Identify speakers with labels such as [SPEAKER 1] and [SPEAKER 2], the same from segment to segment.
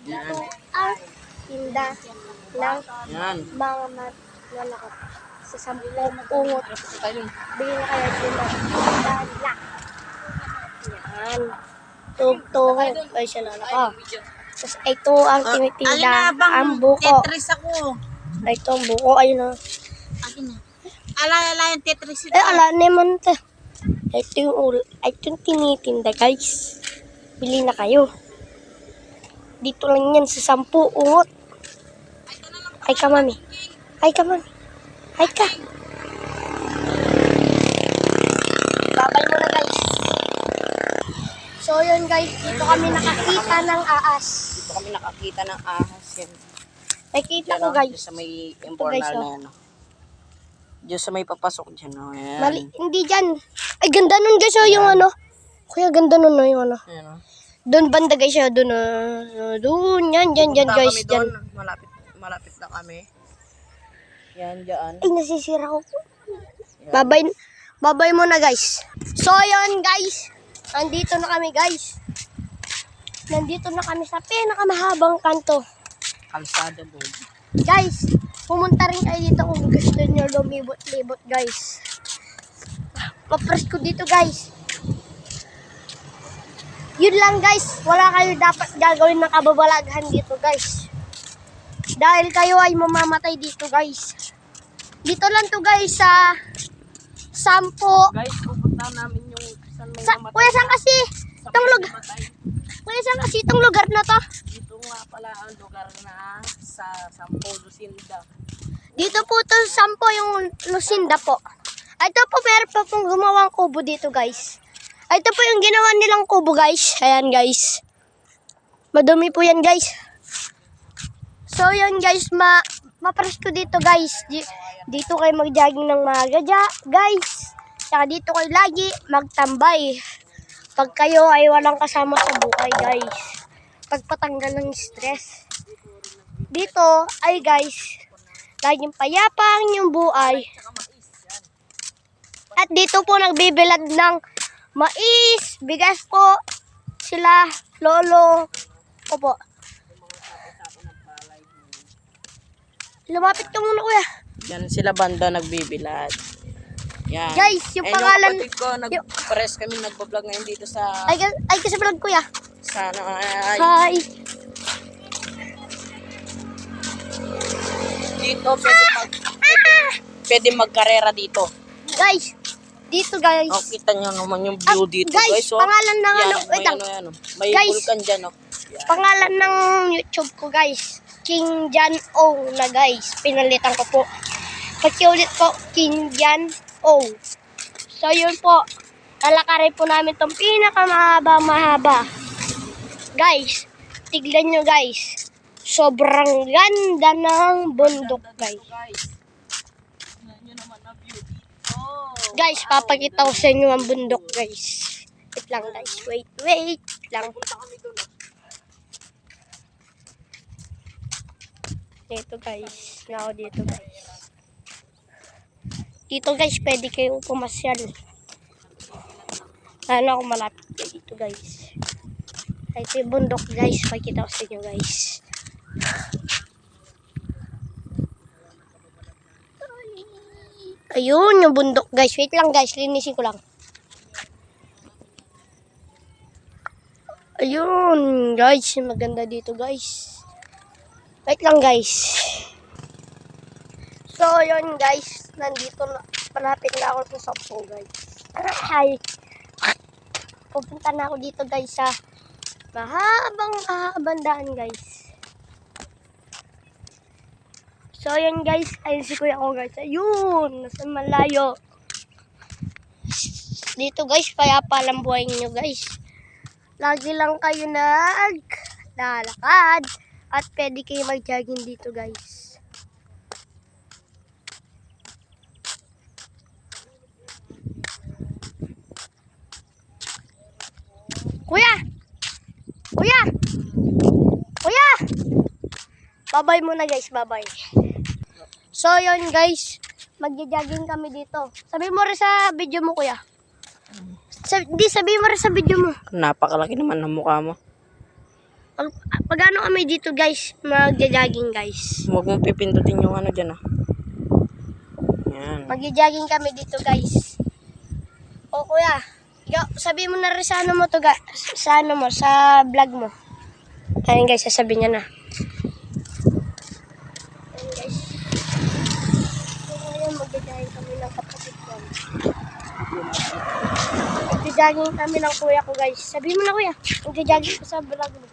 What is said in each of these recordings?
[SPEAKER 1] Yan.
[SPEAKER 2] Ang tinda ng
[SPEAKER 1] Yan.
[SPEAKER 2] mga malalakot. Sa 10 ungot. Bili na kayo sila. Dala. Yan. Tugtong. Ay, siya lalaka. Tapos ito ang tinitinda. Ang buko.
[SPEAKER 3] Tetris ako.
[SPEAKER 2] Ito ang buko. Ayun na.
[SPEAKER 3] Akin na. Ala yung Tetris ito.
[SPEAKER 2] Ala naman ito. Ito yung tinitinda, guys. Bili na kayo. Dito lang yan sa 10 ungot. Ay ka, mami. Ay ka, mami. Ay ka. Babay mo na, guys. So, yun, guys. Dito kami nakakita ng ahas.
[SPEAKER 1] Dito kami nakakita ng ahas. Yan.
[SPEAKER 2] Nakita
[SPEAKER 1] Yan,
[SPEAKER 2] ko, guys.
[SPEAKER 1] Diyos sa may
[SPEAKER 2] guys,
[SPEAKER 1] informal
[SPEAKER 2] oh.
[SPEAKER 1] na yan. Diyos sa may papasok dyan. Oh. Yan.
[SPEAKER 2] Mali, hindi dyan. Ay, ganda nun, guys. Oh, yung ano. Kuya, ganda nun, yung ano.
[SPEAKER 1] Yan, oh.
[SPEAKER 2] Doon banda, guys. Doon, doon. Yan, dyan, guys.
[SPEAKER 1] Kami
[SPEAKER 2] Dyan.
[SPEAKER 1] doon. Malapit na kami. Yan, dyan.
[SPEAKER 2] Ay, nasisira ko.
[SPEAKER 1] Yan.
[SPEAKER 2] Babay mo na, guys. So, yun, guys. Nandito na kami, guys. Nandito na kami sa pinakamahabang kanto.
[SPEAKER 1] Kalsada mo.
[SPEAKER 2] Guys, pumunta rin kayo dito kung gusto nyo lumibot-libot, guys. Mapres ko dito, guys. Yun lang, guys. Wala kayo dapat gagawin ng kababalaghan dito, guys. Dahil kayo ay mamamatay dito, guys. Dito lang to, guys, sa 10.
[SPEAKER 1] Guys, pupunta namin yung saan may namatay.
[SPEAKER 2] Kuya, saan kasi
[SPEAKER 1] Sa
[SPEAKER 2] itong
[SPEAKER 1] may
[SPEAKER 2] lugar?
[SPEAKER 1] namatay.
[SPEAKER 2] Kuya, saan kasi itong lugar na to?
[SPEAKER 1] Dito nga pala ang lugar na sa Sampo, Lucinda.
[SPEAKER 2] Dito po to 10 yung Lucinda po. Ito po, meron pa pong gumawang kubo dito, guys. Ito po yung ginawa nilang kubo, guys. Ayan, guys. Madumi po yan, guys. So, yun, guys. Mapresko dito, guys. Dito kayo mag-jogging ng mga gadya, guys. Saka dito kayo lagi magtambay. Pag kayo ay walang kasama sa buhay, guys. Pagpatanggal ng stress. Dito ay, guys, laging payapa ang inyong buhay. At dito po nagbibilad ng mais, bigas po, sila, lolo, opo. Lumapit ka muna, kuya.
[SPEAKER 1] Yan sila banda nagbibilad. Yan.
[SPEAKER 2] Guys, yung
[SPEAKER 1] Ayun,
[SPEAKER 2] pangalan...
[SPEAKER 1] Yung kapatid ko, nag-press kami, nagbablog ngayon dito sa...
[SPEAKER 2] Ay kasi vlog, kuya.
[SPEAKER 1] Sana
[SPEAKER 2] Hi.
[SPEAKER 1] dito pwede magkarera dito.
[SPEAKER 2] Guys, dito, guys.
[SPEAKER 1] Oh, kita nyo naman yung view dito,
[SPEAKER 2] guys,
[SPEAKER 1] guys. Oh.
[SPEAKER 2] pangalan ng
[SPEAKER 1] Yan,
[SPEAKER 2] ano, wait lang.
[SPEAKER 1] May
[SPEAKER 2] Guys,
[SPEAKER 1] vulkan dyan, oh. Yan.
[SPEAKER 2] Pangalan ng YouTube ko, guys. King Jan O na, guys. Pinalitan ko po. Pakiulit po, King Jan O. So, yun po. Lalakarin po namin itong pinakamahaba-mahaba. Guys, tignan nyo, guys. Sobrang ganda ng bundok, guys.
[SPEAKER 1] Tingnan nyo naman ang view dito.
[SPEAKER 2] Guys, papakita ko sa inyo ang bundok, guys. Wait lang, guys. Wait lang. Dito, guys. Now, dito, guys. Dito, guys, pwede kayong pumasyal. Sana ako malapit kayo dito, guys. Ito yung bundok, guys. Pakita ko sa inyo, guys. Ayun, yung bundok, guys. Wait lang, guys. Linisin ko lang. Ayun, guys. Maganda dito, guys. Wait lang, guys. So, yun, guys. Nandito na. Malapit na ako sa Sampo, guys. Hi. Pupunta na ako dito, guys, sa mahabang daan, guys. So, yun, guys. Ayun si kuya ko, guys. Ayun. Nasa malayo. Dito, guys. Payapa lang buhay nyo, guys. Lagi lang kayo naglalakad. At pwede kayo mag-jogging dito, guys. Kuya! Kuya! Kuya! Babay muna, guys. Babay. So, yun, guys. Mag-jogging kami dito. Sabi mo rin sa video mo, kuya. Sabi mo rin sa video mo.
[SPEAKER 1] Napakalaki naman ng mukha mo.
[SPEAKER 2] Pag ano kami dito guys, magja-jogging guys.
[SPEAKER 1] Huwag mong pipindutin yung ano dyan ah. Yan.
[SPEAKER 2] Magja-jogging kami dito guys. O kuya, ikaw, sabi mo na rin sa ano mo to sa ano mo, sa vlog mo. Ayun guys, sasabihin niya na. Ayun guys. So ngayon magja-jogging kami ng kapatid ko. Magja-jogging kami ng kuya ko guys. Sabi mo na kuya, magja-jogging ko sa vlog mo.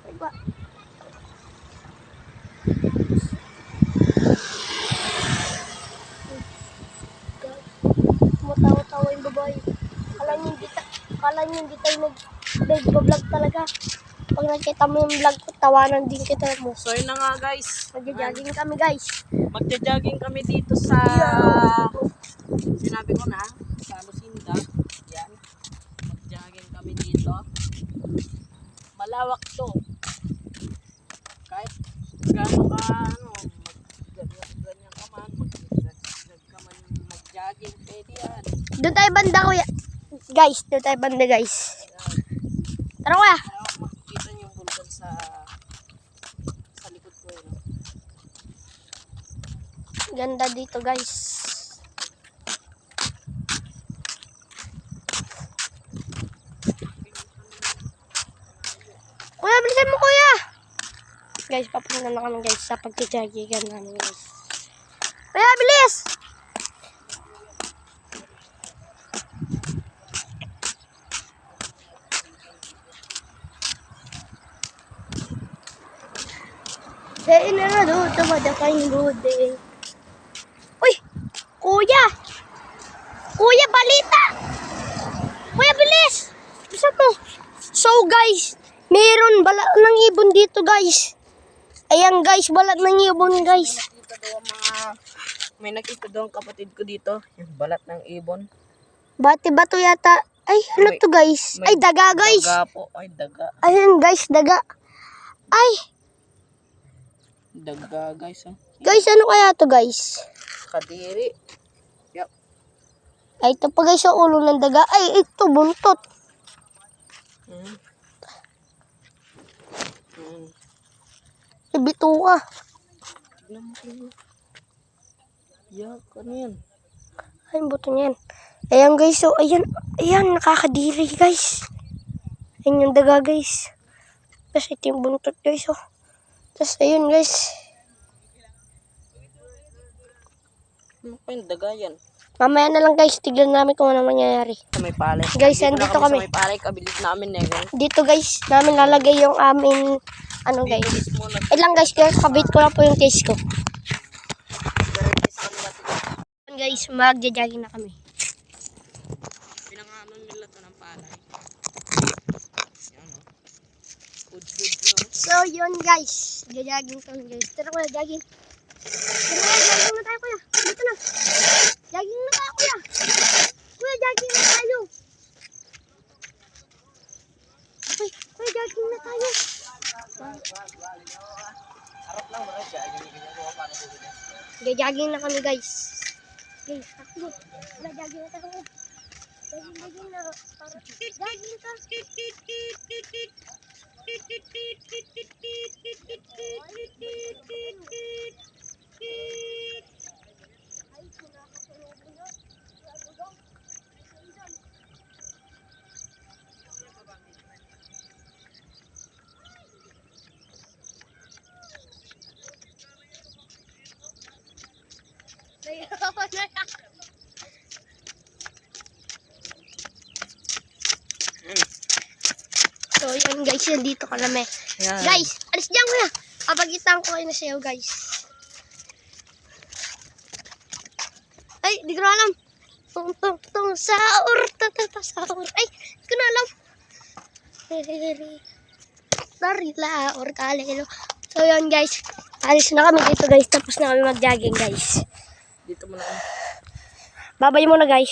[SPEAKER 2] Ay ba? Tumatawa-tawa yung babae. Kala niyo hindi tayo nag-vlog talaga. Pag nakita mo yung vlog ko, tawanan din kita mo.
[SPEAKER 1] So yun na nga guys.
[SPEAKER 2] Magja-jogging kami guys.
[SPEAKER 1] Magja-jogging kami dito sa sinabi ko na sa Lucinda. Yan. Mag-jogging kami dito. Malawak to. Kahit gaano ka ano, ganyan ka man, mag-jogging, pwede yan.
[SPEAKER 2] Doon tayo banda kuya. Guys, doon tayo banda guys. Tara kuya.
[SPEAKER 1] Kaya makikita niyo yung bulkan sa likod ko yun.
[SPEAKER 2] Ganda dito guys. Kuya, bilisan mo kuya. Guys, papunta na kami guys sa pagkijagigan namin guys. Kuya, bilis! Say na do, tumada kayong bude. Uy! Kuya! Kuya, balita! Kuya, bilis! Bisa mo. So guys, meron balat ng ibon dito guys. Ayan guys, balat ng ibon guys.
[SPEAKER 1] Nakita daw ang may nakita daw ang kapatid ko dito, yung balat ng ibon.
[SPEAKER 2] Bati bato yata. Ay, ano to guys? Ay, daga guys.
[SPEAKER 1] Daga po, ay daga.
[SPEAKER 2] Ayun guys, daga. Ay,
[SPEAKER 1] Daga guys, oh.
[SPEAKER 2] guys, ano kaya to guys?
[SPEAKER 1] Kadiri. Yup.
[SPEAKER 2] Ay, ito pa guys yung ulo ng daga. Ay, ito, buntot.
[SPEAKER 1] Hmm. Hmm.
[SPEAKER 2] Ibito ka.
[SPEAKER 1] Tignan mo kayo. Yak, ano yan?
[SPEAKER 2] Ay, buto niyan. Ayan guys, so, ayan, nakakadiri guys. Ayan yung daga guys. Tapos ito yung buntot guys, oh. Tapos ayun guys.
[SPEAKER 1] Ano pa yung daga yan?
[SPEAKER 2] Mamaya na lang guys, tignan namin kung ano mangyayari.
[SPEAKER 1] Sa may palay.
[SPEAKER 2] Guys,
[SPEAKER 1] Dito na
[SPEAKER 2] andito kami.
[SPEAKER 1] Sa may palay, kabilis namin eh. Guys.
[SPEAKER 2] Dito guys, namin lalagay yung aming, ano guys.
[SPEAKER 1] Bilis muna.
[SPEAKER 2] Wait lang guys, kabit ko lang po yung case ko.
[SPEAKER 1] Bilis kami natin.
[SPEAKER 2] Guys, magja-jogging na kami.
[SPEAKER 1] Pinanganon nila to ng palay. Yan o. Good, no?
[SPEAKER 2] So yun guys, jogging kami guys. Tara kuya, jogging. Tara kuya, jogging na tayo kuya. Dito na. Jogging na tayo kuya. Kuya, jogging na tayo. Ay, kuya, jogging na tayo.
[SPEAKER 1] Harap lang, bro.
[SPEAKER 2] Jogging na kami guys. Guys, takbo. Wala, jogging na tayo kuya. Jogging na. Jogging ka. So yan guys, yan dito ka namin.
[SPEAKER 1] Yan.
[SPEAKER 2] Guys, alis dyan kuya. Kapagitan ko kayo na sayo guys. Ay, di ko na alam. Tung saur, saur. Ay, di ko na alam. Darila or kalelo. So yan guys, alis na kami dito guys. Tapos na kami mag-jogging guys.
[SPEAKER 1] Dito mo na.
[SPEAKER 2] Babay muna guys.